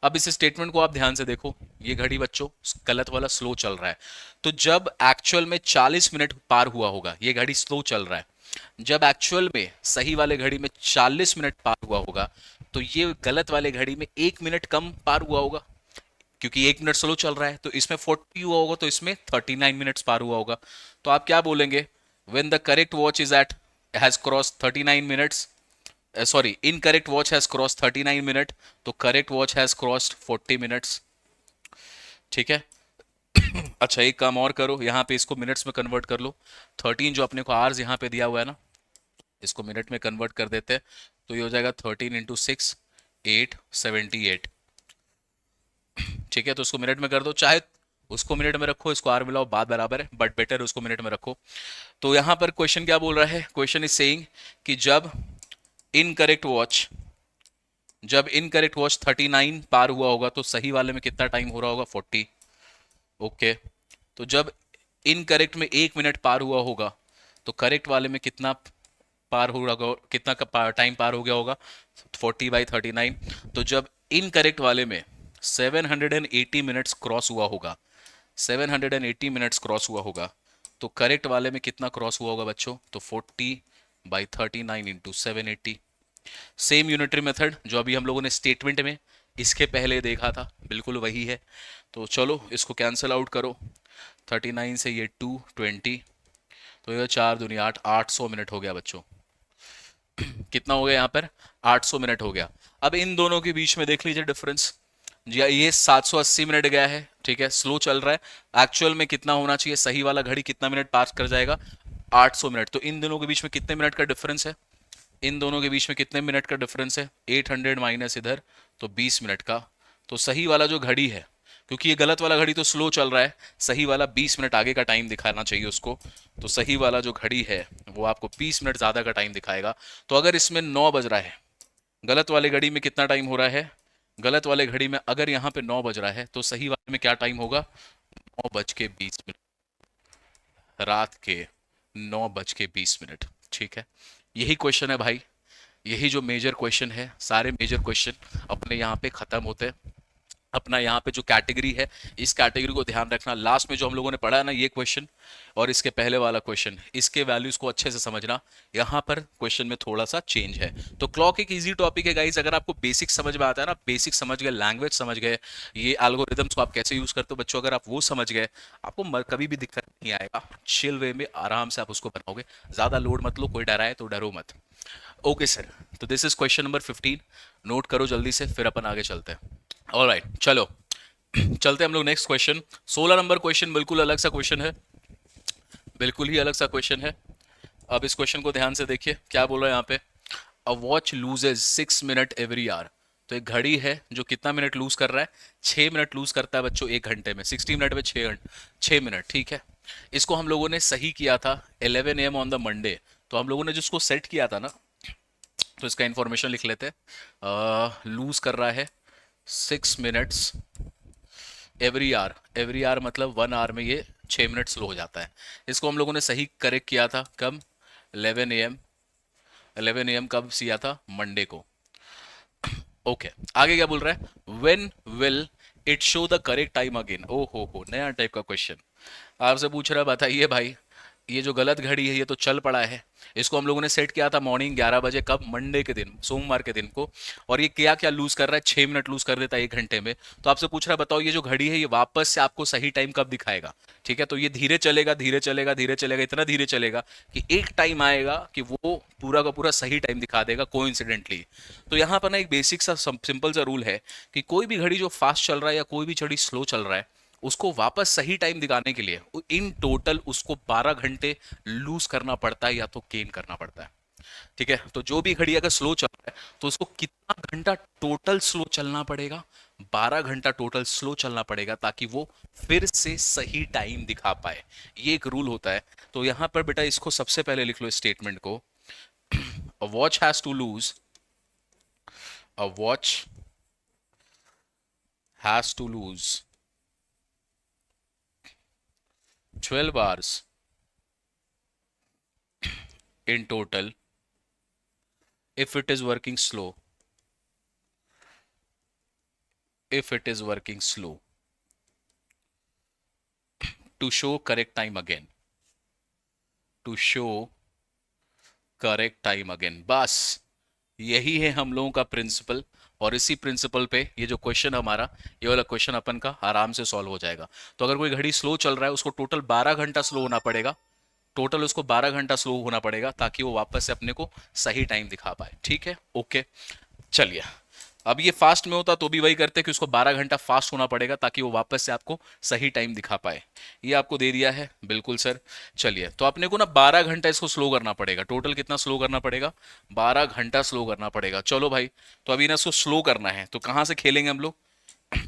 अब इस स्टेटमेंट को आप ध्यान से देखो, ये घड़ी बच्चों गलत वाला स्लो चल रहा है, तो जब एक्चुअल में 40 मिनट पार हुआ होगा, ये घड़ी स्लो चल रहा है, जब एक्चुअल में सही वाले घड़ी में 40 मिनट पार हुआ होगा, तो ये गलत वाले घड़ी में 1 मिनट कम पार हुआ होगा, क्योंकि 1 मिनट स्लो चल रहा है, तो इसमें 40 हुआ होगा, तो इसमें 39 मिनट्स पार हुआ होगा। तो आप क्या बोलेंगे, when the correct watch is at has crossed 39 minutes, sorry, incorrect watch has crossed 39 minute, तो correct watch has crossed 40 minutes, ठीक है। अच्छा एक काम और करो, यहाँ पे इसको मिनट्स में कन्वर्ट कर लो, 13 जो अपने को आवर्स यहाँ पे दिया हुआ है ना, इसको मिनट में कन्वर्ट कर देते हैं, तो ये हो जाएगा 13 इंटू 6, 878, ठीक है। तो उसको मिनट में कर दो, चाहे उसको मिनट में रखो, इसको आर मिलाओ, बात बराबर है, बट बेटर उसको मिनट में रखो। तो यहां पर क्वेश्चन क्या बोल रहा है, क्वेश्चन इज सेइंग कि जब इनकरेक्ट वॉच 39 पार हुआ होगा, तो सही वाले में कितना टाइम हो रहा होगा, 40, ओके। तो जब इनकरेक्ट में 1 मिनट पार हुआ होगा, तो करेक्ट वाले में कितना पार हो रहा होगा, कितना का टाइम पार हो गया होगा, 40/39। तो जब इनकरेक्ट वाले में 780 मिनट्स क्रॉस हुआ होगा, 780 मिनट्स क्रॉस हुआ होगा, तो करेक्ट वाले में कितना क्रॉस हुआ होगा बच्चों, तो 40/39 इंटू 780, सेम यूनिटरी मेथड जो अभी हम लोगों ने स्टेटमेंट में इसके पहले देखा था, बिल्कुल वही है। तो चलो इसको कैंसिल आउट करो, 39 से ये 220, तो ये 4 दूनी 8, 800 मिनट हो गया बच्चों। कितना हो गया यहाँ पर? 800 मिनट हो गया। अब इन दोनों के बीच में देख लीजिए डिफरेंस जी, ये 780 मिनट गया है, ठीक है, स्लो चल रहा है। एक्चुअल में कितना होना चाहिए, सही वाला घड़ी कितना मिनट पास कर जाएगा? 800 मिनट। तो इन दोनों के बीच में कितने मिनट का डिफरेंस है? इन दोनों के बीच में कितने मिनट का डिफरेंस है? 800 माइनस इधर, तो 20 मिनट का। तो सही वाला जो घड़ी है, क्योंकि ये गलत वाला घड़ी तो स्लो चल रहा है, सही वाला 20 मिनट आगे का टाइम दिखाना चाहिए उसको। तो सही वाला जो घड़ी है वो आपको 20 मिनट ज़्यादा का टाइम दिखाएगा। तो अगर इसमें 9 बज रहा है, गलत वाले घड़ी में कितना टाइम हो रहा है? गलत वाले घड़ी में अगर यहाँ पे 9 बज रहा है तो सही वाले में क्या टाइम होगा? 9:20। रात के 9:20। ठीक है, यही क्वेश्चन है भाई। यही जो मेजर क्वेश्चन है, सारे मेजर क्वेश्चन अपने यहाँ पे खत्म होते हैं। अपना यहाँ पे जो कैटेगरी है, इस कैटेगरी को ध्यान रखना। लास्ट में जो हम लोगों ने पढ़ा है ना ये क्वेश्चन, और इसके पहले वाला क्वेश्चन, इसके वैल्यूज को अच्छे से समझना। यहाँ पर क्वेश्चन में थोड़ा सा चेंज है। तो क्लॉक एक इजी टॉपिक है गाइस, अगर आपको बेसिक समझ में आता है ना, बेसिक समझ गए, लैंग्वेज समझ गए, ये एल्गोरिदम्स को आप कैसे यूज करते हो बच्चों, अगर आप वो समझ गए, आपको कभी भी दिक्कत नहीं आएगा। चिल वे में आराम से आप उसको बनाओगे। ज्यादा लोड मत लो, कोई डराए तो डरो मत। ओके सर, तो this is question number 15। Note करो जल्दी से, फिर अपन आगे चलते हैं। ऑलराइट, चलो चलते हैं हम लोग नेक्स्ट क्वेश्चन। 16 नंबर क्वेश्चन बिल्कुल अलग सा क्वेश्चन है, बिल्कुल ही अलग सा क्वेश्चन है। अब इस क्वेश्चन को ध्यान से देखिए, क्या बोल रहा है यहाँ पे? A watch loses 6 minute every hour. तो एक घड़ी है जो कितना मिनट लूज कर रहा है? 6 मिनट लूज करता है बच्चों एक घंटे में। 60 मिनट में 6 मिनट, ठीक है। इसको हम लोगों ने सही किया था 11 AM ऑन द मंडे। तो हम लोगों ने जिसको सेट किया था ना, तो इसका इंफॉर्मेशन लिख लेते हैं। लूज कर रहा है 6 minutes every hour. Every hour मतलब 1 आवर में ये 6 मिनट स्लो हो जाता है। इसको हम लोगों ने सही करेक्ट किया था कब? 11 AM। 11 AM कब किया था? मंडे को। ओके, आगे क्या बोल रहा है? When will it show the correct time again. ओ हो, नया टाइप का क्वेश्चन आपसे पूछ रहा है। बताइए भाई, ये जो गलत घड़ी है ये तो चल पड़ा है। इसको हम लोगों ने सेट किया था मॉर्निंग 11 बजे, कब? मंडे के दिन, सोमवार के दिन को। और ये क्या क्या लूज कर रहा है? 6 मिनट लूज कर देता है एक घंटे में। तो आपसे पूछ रहा है, बताओ ये जो घड़ी है ये वापस से आपको सही टाइम कब दिखाएगा? ठीक है, तो ये धीरे चलेगा, धीरे चलेगा, धीरे चलेगा, इतना धीरे चलेगा कि एक टाइम आएगा कि वो पूरा का पूरा सही टाइम दिखा देगा कोइंसिडेंटली। तो यहाँ पर ना एक बेसिक सा सिंपल सा रूल है कि कोई भी घड़ी जो फास्ट चल रहा है या कोई भी घड़ी स्लो चल रहा है, उसको वापस सही टाइम दिखाने के लिए इन टोटल उसको 12 घंटे लूज करना पड़ता है या तो गेन करना पड़ता है। ठीक है, तो जो भी घड़ी अगर स्लो चल रहा है तो उसको कितना घंटा टोटल स्लो चलना पड़ेगा? 12 घंटा टोटल स्लो चलना पड़ेगा, ताकि वो फिर से सही टाइम दिखा पाए। ये एक रूल होता है। तो यहां पर बेटा इसको सबसे पहले लिख लो स्टेटमेंट को। A watch has to lose, a watch has to lose 12 hours in total if it is working slow, if it is working slow to show correct time again, to show correct time again। बस यही है हम लोगों का principal. और इसी principal पे ये जो क्वेश्चन हमारा, ये वाला क्वेश्चन अपन का आराम से सॉल्व हो जाएगा। तो अगर कोई घड़ी स्लो चल रहा है उसको टोटल 12 घंटा स्लो होना पड़ेगा। टोटल उसको 12 घंटा स्लो होना पड़ेगा ताकि वो वापस से अपने को सही टाइम दिखा पाए। ठीक है, ओके, चलिए। अब ये फास्ट में होता तो भी वही करते कि उसको 12 घंटा फास्ट होना पड़ेगा ताकि वो वापस से आपको सही टाइम दिखा पाए। ये आपको दे दिया है, बिल्कुल सर। चलिए, तो अपने को ना 12 घंटा इसको स्लो करना पड़ेगा। टोटल कितना स्लो करना पड़ेगा? 12 घंटा स्लो करना पड़ेगा। चलो भाई, तो अभी ना इसको स्लो करना है तो कहाँ से खेलेंगे हम लोग?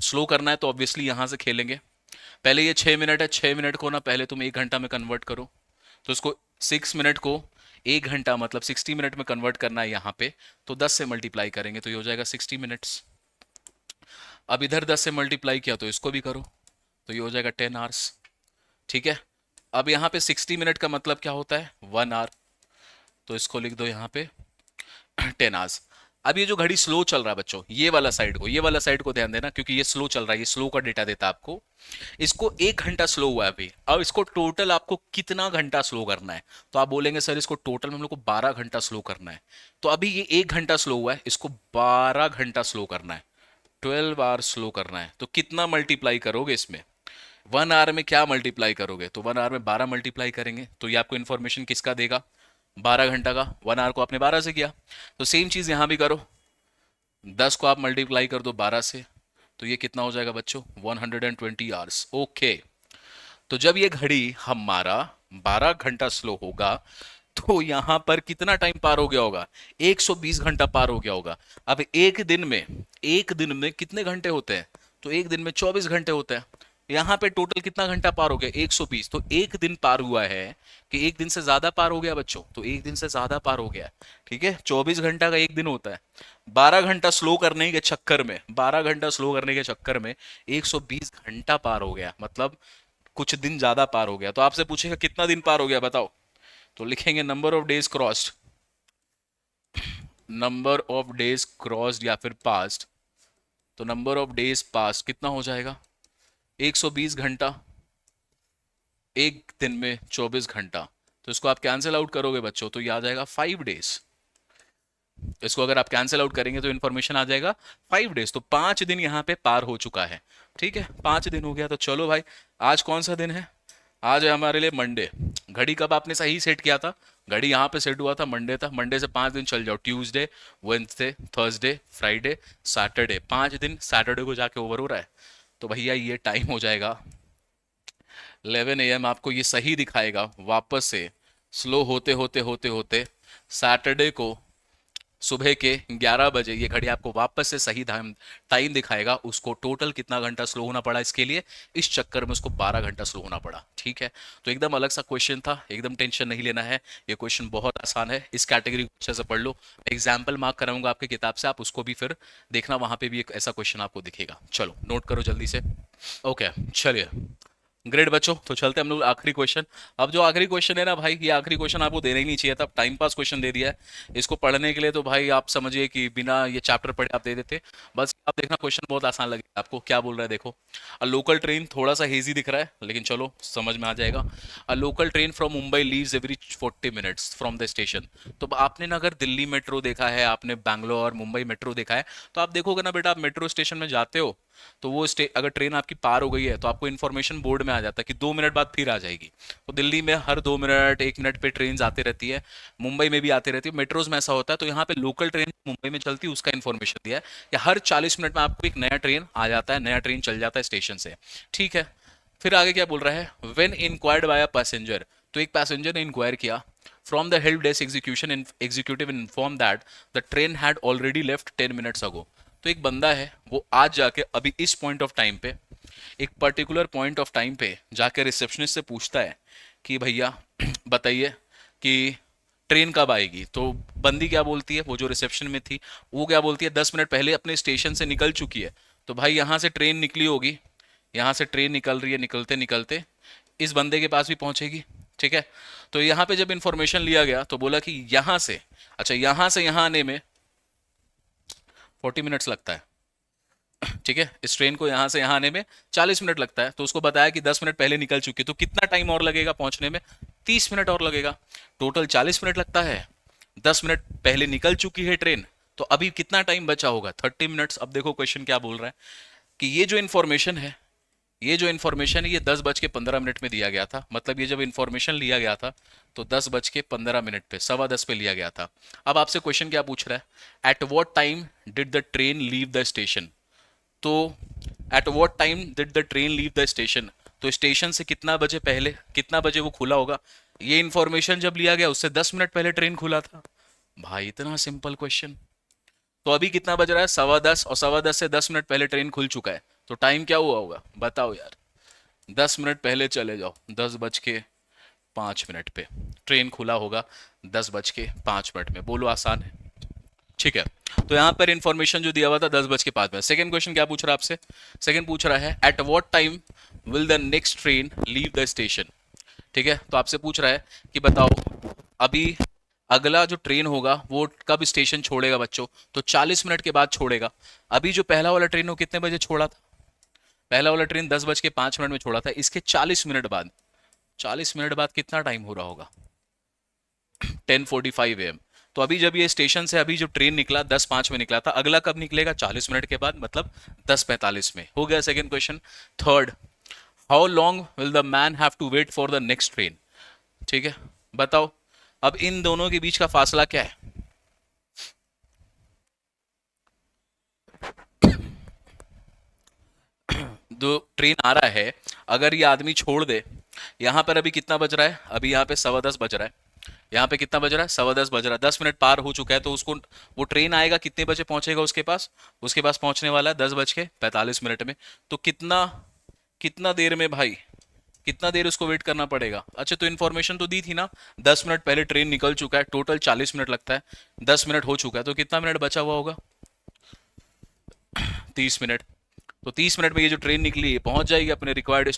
स्लो करना है तो ऑब्वियसली यहां से खेलेंगे। पहले ये 6 मिनट है, 6 मिनट को ना पहले तुम 1 घंटा में कन्वर्ट करो। तो इसको 6 मिनट को 1 घंटा मतलब 60 मिनट में कन्वर्ट करना है यहाँ पे। तो 10 से मल्टीप्लाई करेंगे तो ये हो जाएगा 60 मिनट्स। अब इधर 10 से मल्टीप्लाई किया तो इसको भी करो, तो ये हो जाएगा 10 आवर्स। ठीक है, अब यहाँ पे 60 मिनट का मतलब क्या होता है? 1 आवर। तो इसको लिख दो यहाँ पे 10 आवर्स। अब ये जो घड़ी स्लो चल रहा है बच्चों, ये वाला साइड को ध्यान देना, क्योंकि ये स्लो चल रहा है, ये स्लो का डेटा देता है आपको। इसको 1 घंटा स्लो हुआ है अभी। अब इसको टोटल आपको कितना घंटा स्लो करना है? तो आप बोलेंगे सर इसको टोटल में हम लोग को 12 घंटा स्लो करना है। तो अभी ये 1 घंटा स्लो हुआ है, इसको 12 घंटा स्लो करना है, 12 आवर स्लो करना है। तो कितना मल्टीप्लाई करोगे इसमें? 1 आवर में क्या मल्टीप्लाई करोगे? तो 1 आवर में 12 मल्टीप्लाई करेंगे, तो ये आपको इन्फॉर्मेशन किसका देगा? 12 घंटा का। 1 आवर को आपने 12 से किया, तो सेम चीज यहां भी करो। 10 को आप मल्टीप्लाई कर दो 12 से, तो ये कितना हो जाएगा बच्चों? 120 आवर्स। ओके। तो जब ये घड़ी हमारा 12 घंटा स्लो होगा, तो यहां पर कितना टाइम पार हो गया होगा? 120 घंटा पार हो गया होगा। अब एक दिन में कितने घंटे होते हैं? तो एक दिन में 24 घंटे होते हैं। यहां पे टोटल कितना घंटा पार हो गया? 120। तो एक दिन पार हुआ है कि एक दिन से ज्यादा पार हो गया बच्चों? तो एक दिन से ज्यादा पार हो गया। ठीक है, 24 घंटा का एक दिन होता है। 12 घंटा स्लो करने के चक्कर में, 12 घंटा स्लो करने के चक्कर में 120 घंटा पार हो गया, मतलब कुछ दिन ज्यादा पार हो गया। तो आपसे पूछेगा कितना दिन पार हो गया बताओ, तो लिखेंगे number of days crossed, number of days crossed या फिर पास्ट। तो नंबर ऑफ डेज पास्ट कितना हो जाएगा? 120 घंटा, एक दिन में 24 घंटा। तो इसको आप कैंसिल आउट करोगे बच्चों, तो ये आ जाएगा 5 डेज। इसको अगर आप कैंसिल आउट करेंगे तो इन्फॉर्मेशन आ जाएगा 5 डेज। तो 5 दिन यहाँ पे पार हो चुका है। ठीक है, 5 दिन हो गया। तो चलो भाई, आज कौन सा दिन है? आज है हमारे लिए मंडे। घड़ी कब आपने सही सेट किया था? घड़ी यहाँ पे सेट हुआ था मंडे था। मंडे से 5 दिन चल जाओ, Tuesday, Wednesday, Thursday, Friday, Saturday. 5 दिन सैटरडे को जाके ओवर हो रहा है। तो भैया ये टाइम हो जाएगा 11 AM। आपको ये सही दिखाएगा वापस से स्लो होते होते होते होते सैटरडे को सुबह के 11 बजे ये घड़ी आपको वापस से सही टाइम दिखाएगा। उसको टोटल कितना घंटा स्लो होना पड़ा इसके लिए? इस चक्कर में उसको 12 घंटा स्लो होना पड़ा। ठीक है, तो एकदम अलग सा क्वेश्चन था, एकदम टेंशन नहीं लेना है। ये क्वेश्चन बहुत आसान है, इस कैटेगरी को अच्छे से पढ़ लो। एग्जाम्पल मार्क कराऊंगा आपके किताब से, आप उसको भी फिर देखना, वहां पे भी एक ऐसा क्वेश्चन आपको दिखेगा। चलो नोट करो जल्दी से। ओके, चलिए ग्रेट बच्चों, तो चलते हैं हम लोग आखिरी क्वेश्चन। अब जो आखिरी क्वेश्चन है ना भाई, ये आखिरी क्वेश्चन आपको देना ही नहीं चाहिए था, टाइम पास क्वेश्चन दे दिया है। इसको पढ़ने के लिए तो भाई आप समझिए कि बिना ये चैप्टर पढ़े आप दे देते। बस आप देखना, क्वेश्चन बहुत आसान लगेगा आपको। क्या बोल रहा है देखो, अ लोकल ट्रेन, थोड़ा सा हेजी दिख रहा है लेकिन चलो समझ में आ जाएगा। A local train from Mumbai leaves every 40 minutes from the station. तो आपने ना अगर दिल्ली मेट्रो देखा है, आपने बैंगलोर मुंबई मेट्रो देखा है, तो आप देखोगे ना बेटा, आप मेट्रो स्टेशन में जाते हो तो वो अगर ट्रेन आपकी पार हो गई है तो आपको इन्फॉर्मेशन बोर्ड में आ जाता है कि 2 मिनट बाद फिर आ जाएगी। तो दिल्ली में हर 2 मिनट 1 मिनट पे ट्रेन आती रहती है, मुंबई में भी आती रहती है, मेट्रोज में ऐसा होता है। तो यहाँ पे लोकल ट्रेन मुंबई में चलती है उसका इन्फॉर्मेशन दिया है, या हर 40 मिनट में आपको एक नया ट्रेन आ जाता है, नया ट्रेन चल जाता है स्टेशन से। ठीक है, फिर आगे क्या बोल रहा है? When inquired by a passenger. तो एक पैसेंजर ने इंक्वायर किया, from the help desk execution executive inform that the train had already left 10 minutes ago. तो एक बंदा है, वो आज जाके अभी इस पॉइंट ऑफ टाइम पे, एक पर्टिकुलर पॉइंट ऑफ टाइम पे जाके रिसेप्शनिस्ट से पूछता है कि भैया बताइए कि ट्रेन कब आएगी। तो बंदी क्या बोलती है, वो जो रिसेप्शन में थी, वो क्या बोलती है? 10 मिनट पहले अपने स्टेशन से निकल चुकी है। तो भाई यहाँ से ट्रेन निकली होगी, यहाँ से ट्रेन निकल रही है, निकलते निकलते इस बंदे के पास भी पहुंचेगी। ठीक है, तो यहाँ पे जब इंफॉर्मेशन लिया गया तो बोला कि यहाँ से, अच्छा यहाँ से यहाँ आने में 40 मिनट्स लगता है। ठीक है, इस ट्रेन को यहाँ से यहाँ आने में 40 मिनट लगता है। तो उसको बताया कि 10 मिनट पहले निकल चुकी है, तो कितना टाइम और लगेगा पहुंचने में? 30 मिनट और लगेगा। टोटल 40 मिनट लगता है, 10 मिनट पहले निकल चुकी है ट्रेन, तो अभी कितना टाइम बचा होगा? 30 मिनट्स। अब देखो क्वेश्चन क्या बोल रहा है कि ये जो इन्फॉर्मेशन है, ये जो इन्फॉर्मेशन है, ये 10:15 में दिया गया था। मतलब ये जब इन्फॉर्मेशन लिया गया था तो 10:15 पे, 10:15 पे लिया गया था। अब आपसे क्वेश्चन क्या पूछ रहा है? At what time did the train leave the station. तो at what time did the train leave the station, तो स्टेशन से कितना बजे पहले, कितना बजे वो खुला होगा? ये इन्फॉर्मेशन जब लिया गया उससे 10 मिनट पहले ट्रेन खुला था। भाई इतना सिंपल क्वेश्चन। तो अभी कितना बज रहा है? 10:15, और 10:15 से 10 मिनट पहले ट्रेन खुल चुका है। तो टाइम क्या हुआ होगा बताओ यार? 10 मिनट पहले चले जाओ, 10:05 पे ट्रेन खुला होगा, 10:05 में। बोलो आसान है? ठीक है, तो यहां पर इंफॉर्मेशन जो दिया हुआ था 10:05 में। सेकंड क्वेश्चन क्या पूछ रहा है आपसे? सेकंड पूछ रहा है at what time will the next train leave the station. ठीक है, तो आपसे पूछ रहा है कि बताओ अभी अगला जो ट्रेन होगा वो कब स्टेशन छोड़ेगा बच्चों? तो 40 मिनट के बाद छोड़ेगा। अभी जो पहला वाला ट्रेन वो कितने बजे छोड़ा था? पहला वाला ट्रेन 10:05 में छोड़ा था। इसके 40 मिनट बाद, 40 मिनट बाद कितना टाइम हो रहा होगा? 10:45 AM। तो अभी जब ये स्टेशन से अभी जो ट्रेन निकला 10:05 में निकला था, अगला कब निकलेगा? 40 मिनट के बाद, मतलब 10:45 में। हो गया second question. Third, how long will the man have to wait for the next train? ठीक है, बताओ अब इन दोनों के बीच का फासला क्या है? जो ट्रेन आ रहा है, अगर ये आदमी छोड़ दे, यहाँ पर अभी कितना बज रहा है? अभी यहाँ पे 10:15 बज रहा है। यहाँ पे कितना बज रहा है? 10:15 बज रहा है। 10 मिनट पार हो चुका है, तो उसको वो ट्रेन आएगा कितने बजे पहुंचेगा उसके पास? उसके पास पहुंचने वाला है 10:45 में। तो कितना कितना देर में भाई, कितना देर उसको वेट करना पड़ेगा? अच्छा, तो इन्फॉर्मेशन तो दी थी ना, 10 मिनट पहले ट्रेन निकल चुका है, टोटल 40 मिनट लगता है, 10 मिनट हो चुका है, तो कितना मिनट बचा हुआ होगा? 30 मिनट। तो 30 मिनट में ये जो ट्रेन निकली है पहुंच जाएगी अपने रिक्वायर्ड